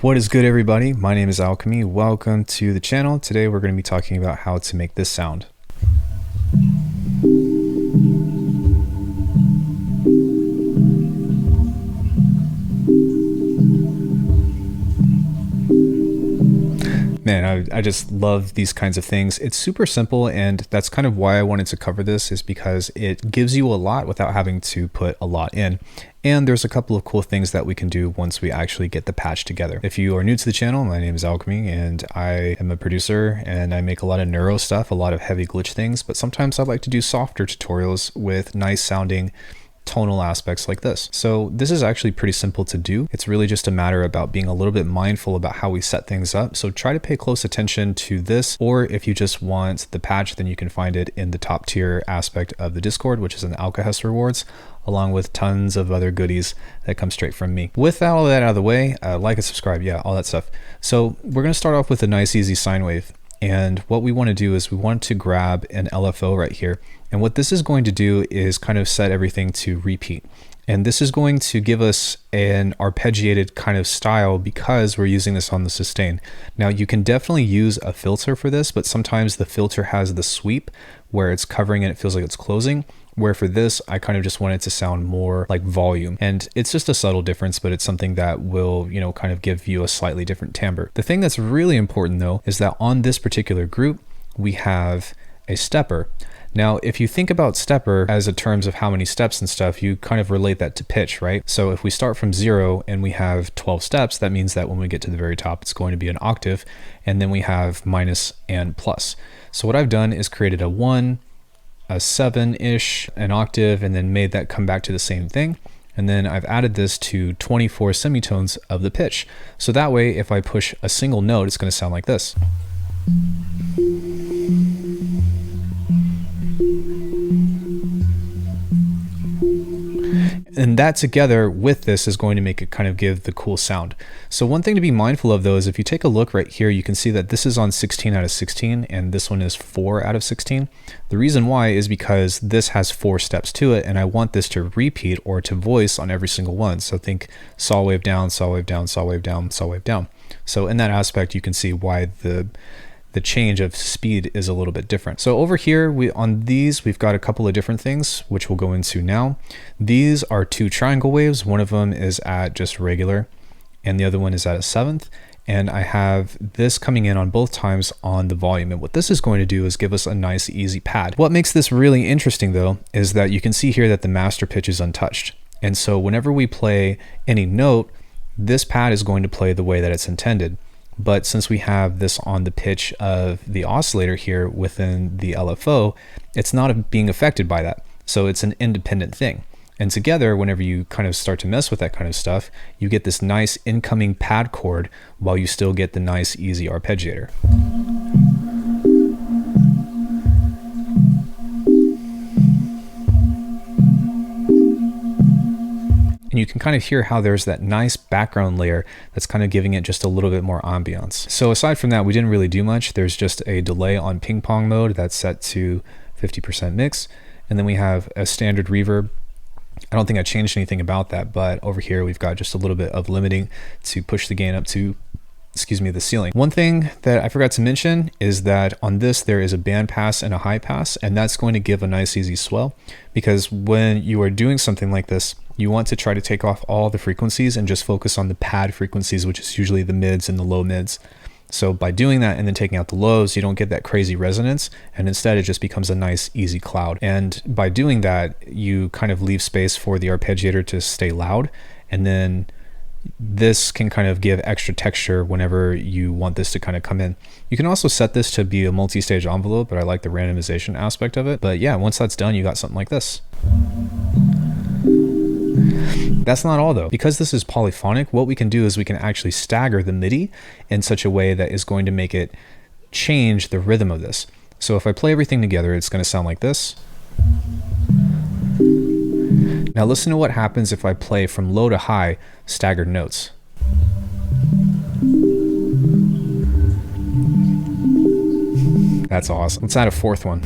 What is good, everybody? My name is Alckemy. Welcome to the channel. Today we're going to be talking about how to make this sound. Man, I just love these kinds of things. It's super simple, and that's kind of why I wanted to cover this, is because it gives you a lot without having to put a lot in. And there's a couple of cool things that we can do once we actually get the patch together. If you are new to the channel, my name is Alckemy, and I am a producer, and I make a lot of neuro stuff, a lot of heavy glitch things, but sometimes I like to do softer tutorials with nice sounding tonal aspects like this. So this is actually pretty simple to do. It's really just a matter about being a little bit mindful about how we set things up. So try to pay close attention to this, or if you just want the patch, then you can find it in the top tier aspect of the Discord, which is in the alkahest rewards, along with tons of other goodies that come straight from me. With all that out of the way, like and subscribe, yeah, all that stuff. So we're going to start off with a nice easy sine wave. And what we want to do is we want to grab an LFO right here. And what this is going to do is kind of set everything to repeat. And this is going to give us an arpeggiated kind of style because we're using this on the sustain. Now you can definitely use a filter for this, but sometimes the filter has the sweep where it's covering and it feels like it's closing. Where for this, I kind of just want it to sound more like volume. And it's just a subtle difference, but it's something that will, kind of give you a slightly different timbre. The thing that's really important though, is that on this particular group, we have a stepper. Now, if you think about stepper as in terms of how many steps and stuff, you kind of relate that to pitch, right? So if we start from 0 and we have 12 steps, that means that when we get to the very top, it's going to be an octave, and then we have minus and plus. So what I've done is created a 1, a 7-ish, an octave, and then made that come back to the same thing. And then I've added this to 24 semitones of the pitch. So that way, if I push a single note, it's going to sound like this. And that together with this is going to make it kind of give the cool sound. So one thing to be mindful of though is if you take a look right here, you can see that this is on 16 out of 16 and this one is 4 out of 16. The reason why is because this has 4 steps to it and I want this to repeat or to voice on every single one. So think saw wave down, saw wave down, saw wave down, saw wave down. So in that aspect, you can see why the change of speed is a little bit different. So over here, on these, we've got a couple of different things, which we'll go into now. These are 2 triangle waves. One of them is at just regular, and the other one is at a 7th. And I have this coming in on both times on the volume. And what this is going to do is give us a nice, easy pad. What makes this really interesting though, is that you can see here that the master pitch is untouched. And so whenever we play any note, this pad is going to play the way that it's intended. But since we have this on the pitch of the oscillator here within the LFO, it's not being affected by that. So it's an independent thing. And together, whenever you kind of start to mess with that kind of stuff, you get this nice incoming pad chord while you still get the nice easy arpeggiator. And you can kind of hear how there's that nice background layer that's kind of giving it just a little bit more ambiance. So aside from that, we didn't really do much. There's just a delay on ping pong mode that's set to 50% mix. And then we have a standard reverb. I don't think I changed anything about that, but over here we've got just a little bit of limiting to push the gain up to, the ceiling. One thing that I forgot to mention is that on this there is a band pass and a high pass, and that's going to give a nice easy swell, because when you are doing something like this, you want to try to take off all the frequencies and just focus on the pad frequencies, which is usually the mids and the low mids. So by doing that and then taking out the lows, you don't get that crazy resonance, and instead it just becomes a nice easy cloud. And by doing that, you kind of leave space for the arpeggiator to stay loud, and then this can kind of give extra texture whenever you want this to kind of come in. You can also set this to be a multi-stage envelope, but I like the randomization aspect of it. But yeah, once that's done, you got something like this. That's not all though. Because this is polyphonic, what we can do is we can actually stagger the MIDI in such a way that is going to make it change the rhythm of this. So if I play everything together, it's going to sound like this. Now listen to what happens if I play from low to high staggered notes. That's awesome. Let's add a 4th one.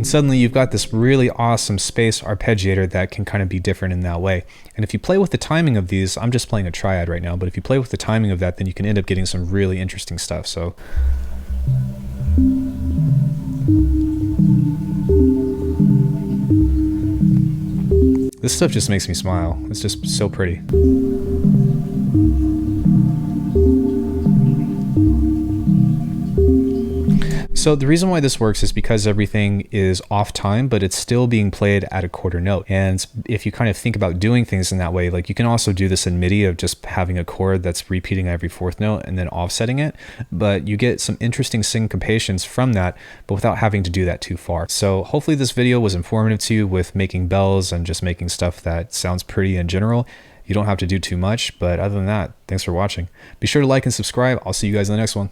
And suddenly you've got this really awesome space arpeggiator that can kind of be different in that way. And if you play with the timing of these, I'm just playing a triad right now, but if you play with the timing of that, then you can end up getting some really interesting stuff. So this stuff just makes me smile. It's just so pretty. So the reason why this works is because everything is off time, but it's still being played at a quarter note. And if you kind of think about doing things in that way, like you can also do this in MIDI of just having a chord that's repeating every fourth note and then offsetting it. But you get some interesting syncopations from that, but without having to do that too far. So hopefully this video was informative to you with making bells and just making stuff that sounds pretty in general. You don't have to do too much, but other than that, thanks for watching. Be sure to like and subscribe. I'll see you guys in the next one.